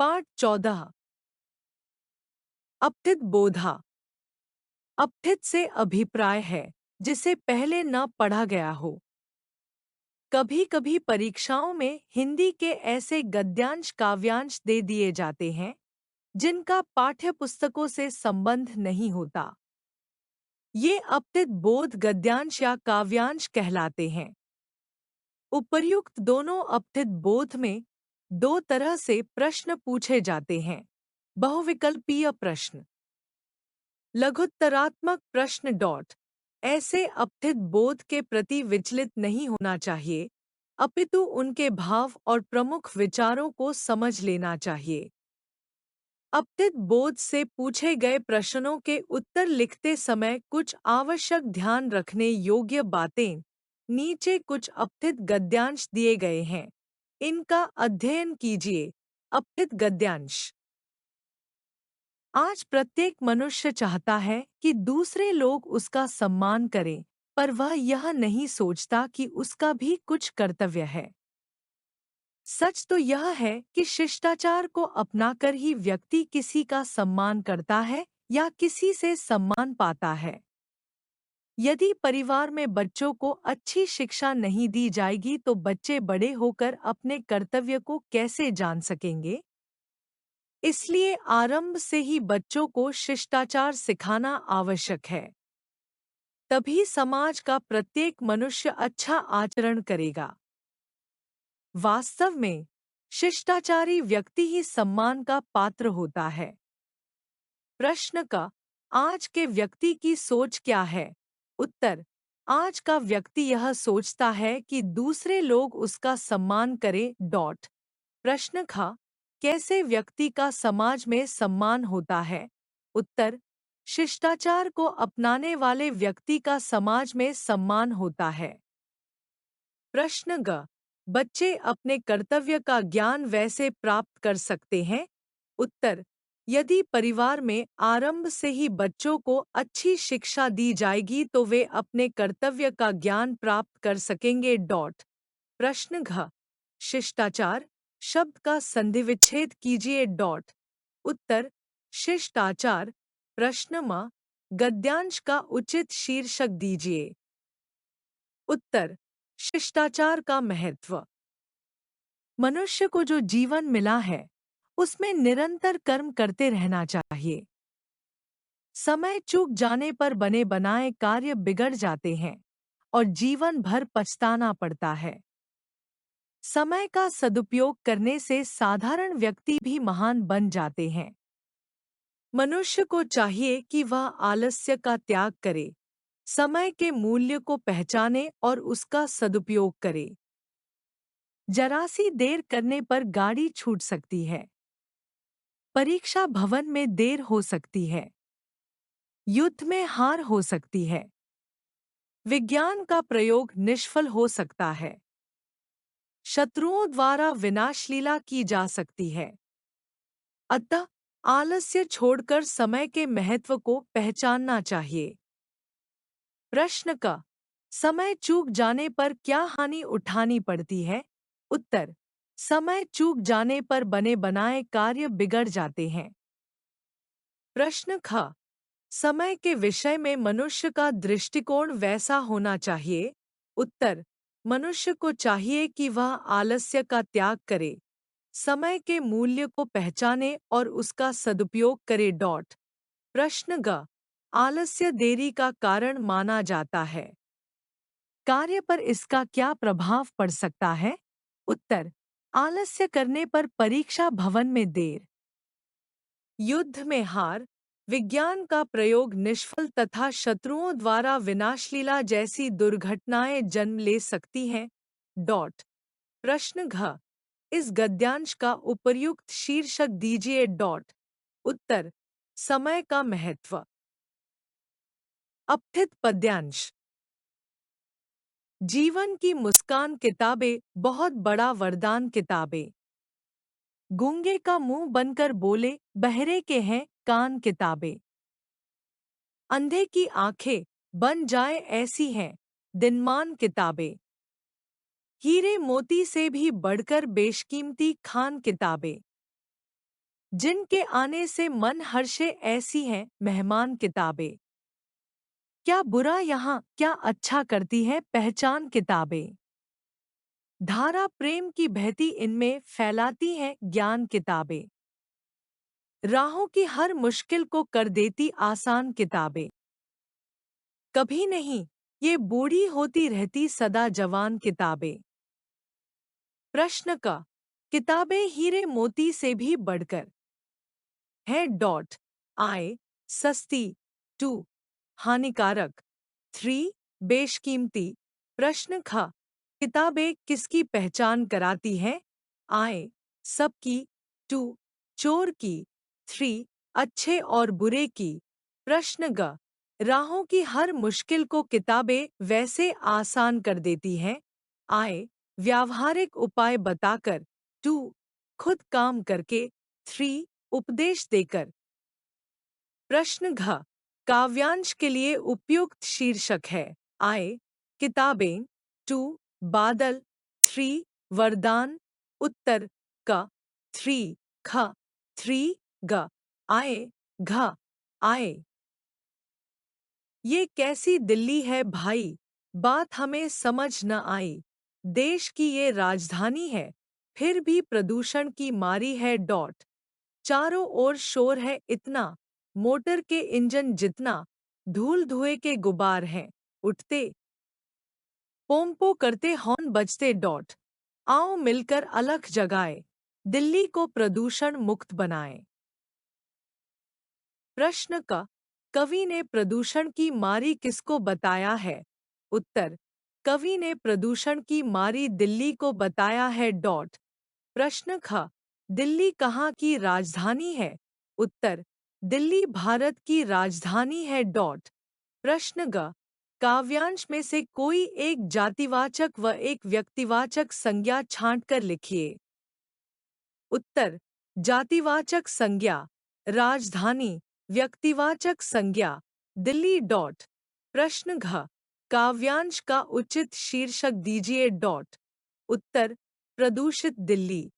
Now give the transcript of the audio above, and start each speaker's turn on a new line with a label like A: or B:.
A: पाठ 14। अपठित बोधा। अपठित से अभिप्राय है जिसे पहले न पढ़ा गया हो। कभी कभी परीक्षाओं में हिंदी के ऐसे गद्यांश काव्यांश दे दिए जाते हैं जिनका पाठ्य पुस्तकों से संबंध नहीं होता। ये अपठित बोध गद्यांश या काव्यांश कहलाते हैं। उपर्युक्त दोनों अपठित बोध में दो तरह से प्रश्न पूछे जाते हैं। बहुविकल्पीय प्रश्न, लघुत्तरात्मक प्रश्न। ऐसे अपठित बोध के प्रति विचलित नहीं होना चाहिए, अपितु उनके भाव और प्रमुख विचारों को समझ लेना चाहिए। अपठित बोध से पूछे गए प्रश्नों के उत्तर लिखते समय कुछ आवश्यक ध्यान रखने योग्य बातें नीचे कुछ अपठित गद्यांश दिए गए हैं, इनका अध्ययन कीजिए। अपठित गद्यांश। आज प्रत्येक मनुष्य चाहता है कि दूसरे लोग उसका सम्मान करें, पर वह यह नहीं सोचता कि उसका भी कुछ कर्तव्य है। सच तो यह है कि शिष्टाचार को अपनाकर ही व्यक्ति किसी का सम्मान करता है या किसी से सम्मान पाता है। यदि परिवार में बच्चों को अच्छी शिक्षा नहीं दी जाएगी तो बच्चे बड़े होकर अपने कर्तव्य को कैसे जान सकेंगे? इसलिए आरंभ से ही बच्चों को शिष्टाचार सिखाना आवश्यक है। तभी समाज का प्रत्येक मनुष्य अच्छा आचरण करेगा। वास्तव में शिष्टाचारी व्यक्ति ही सम्मान का पात्र होता है। प्रश्न का आज के व्यक्ति की सोच क्या है? उत्तर, आज का व्यक्ति यह सोचता है कि दूसरे लोग उसका सम्मान करें। प्रश्न का कैसे व्यक्ति का समाज में सम्मान होता है? उत्तर, शिष्टाचार को अपनाने वाले व्यक्ति का समाज में सम्मान होता है। प्रश्न ग बच्चे अपने कर्तव्य का ज्ञान वैसे प्राप्त कर सकते हैं? उत्तर, यदि परिवार में आरंभ से ही बच्चों को अच्छी शिक्षा दी जाएगी तो वे अपने कर्तव्य का ज्ञान प्राप्त कर सकेंगे। प्रश्न घ शिष्टाचार शब्द का संधिविच्छेद कीजिए। उत्तर, शिष्टाचार। प्रश्न म गद्यांश का उचित शीर्षक दीजिए। उत्तर, शिष्टाचार का महत्व। मनुष्य को जो जीवन मिला है उसमें निरंतर कर्म करते रहना चाहिए। समय चूक जाने पर बने बनाए कार्य बिगड़ जाते हैं और जीवन भर पछताना पड़ता है। समय का सदुपयोग करने से साधारण व्यक्ति भी महान बन जाते हैं। मनुष्य को चाहिए कि वह आलस्य का त्याग करे, समय के मूल्य को पहचाने और उसका सदुपयोग करे। जरा सी देर करने पर गाड़ी छूट सकती है, परीक्षा भवन में देर हो सकती है, युद्ध में हार हो सकती है, विज्ञान का प्रयोग निष्फल हो सकता है, शत्रुओं द्वारा विनाशलीला की जा सकती है। अतः आलस्य छोड़कर समय के महत्व को पहचानना चाहिए। प्रश्न का समय चूक जाने पर क्या हानि उठानी पड़ती है? उत्तर, समय चूक जाने पर बने बनाए कार्य बिगड़ जाते हैं। प्रश्न ख समय के विषय में मनुष्य का दृष्टिकोण वैसा होना चाहिए। उत्तर, मनुष्य को चाहिए कि वह आलस्य का त्याग करे, समय के मूल्य को पहचाने और उसका सदुपयोग करे। प्रश्न ग आलस्य देरी का कारण माना जाता है, कार्य पर इसका क्या प्रभाव पड़ सकता है? उत्तर, आलस्य करने पर परीक्षा भवन में देर, युद्ध में हार, विज्ञान का प्रयोग निष्फल तथा शत्रुओं द्वारा विनाशलीला जैसी दुर्घटनाएं जन्म ले सकती हैं। प्रश्न घ इस गद्यांश का उपर्युक्त शीर्षक दीजिए। उत्तर, समय का महत्व। अपठित पद्यांश। जीवन की मुस्कान किताबें बहुत बड़ा वरदान किताबें। गूंगे का मुंह बनकर बोले बहरे के हैं कान किताबें। अंधे की आंखें बन जाए ऐसी हैं दिनमान किताबें। हीरे मोती से भी बढ़कर बेशकीमती खान किताबें। जिनके आने से मन हर्षे ऐसी हैं मेहमान किताबें। क्या बुरा यहाँ क्या अच्छा करती है पहचान किताबें। धारा प्रेम की बहती इनमें फैलाती हैं ज्ञान किताबें। राहों की हर मुश्किल को कर देती आसान किताबें। कभी नहीं ये बूढ़ी होती रहती सदा जवान किताबें। प्रश्न का किताबें हीरे मोती से भी बढ़कर है। डॉट आए सस्ती। टू हानिकारक। थ्री बेशकीमती। प्रश्न खा किताबें किसकी पहचान कराती हैं। आए सबकी। टू चोर की। थ्री अच्छे और बुरे की। प्रश्न ग राहों की हर मुश्किल को किताबें वैसे आसान कर देती हैं। आए व्यावहारिक उपाय बताकर। टू खुद काम करके। थ्री उपदेश देकर। प्रश्न घ काव्यांश के लिए उपयुक्त शीर्षक है। आए किताबें। टू बादल। थ्री वरदान। उत्तर क। थ्री ख। थ्री ग। आए घ। आए। ये कैसी दिल्ली है भाई, बात हमें समझ न आई। देश की ये राजधानी है, फिर भी प्रदूषण की मारी है। डॉट चारों ओर शोर है इतना, मोटर के इंजन जितना, धूल धुएं के गुबार हैं उठते। पोंपो करते हॉर्न बजते। डॉट आओ मिलकर अलख जगाए, दिल्ली को प्रदूषण मुक्त बनाएं। प्रश्न का कवि ने प्रदूषण की मारी किसको बताया है। उत्तर कवि ने प्रदूषण की मारी दिल्ली को बताया है। डॉट प्रश्न ख दिल्ली कहाँ की राजधानी है। उत्तर दिल्ली भारत की राजधानी है। डॉट प्रश्न ग काव्यांश में से कोई एक जातिवाचक व एक व्यक्तिवाचक संज्ञा छांटकर लिखिए। उत्तर जातिवाचक संज्ञा राजधानी। व्यक्तिवाचक संज्ञा दिल्ली। डॉट प्रश्न घ काव्यांश का उचित शीर्षक दीजिए। डॉट उत्तर प्रदूषित दिल्ली।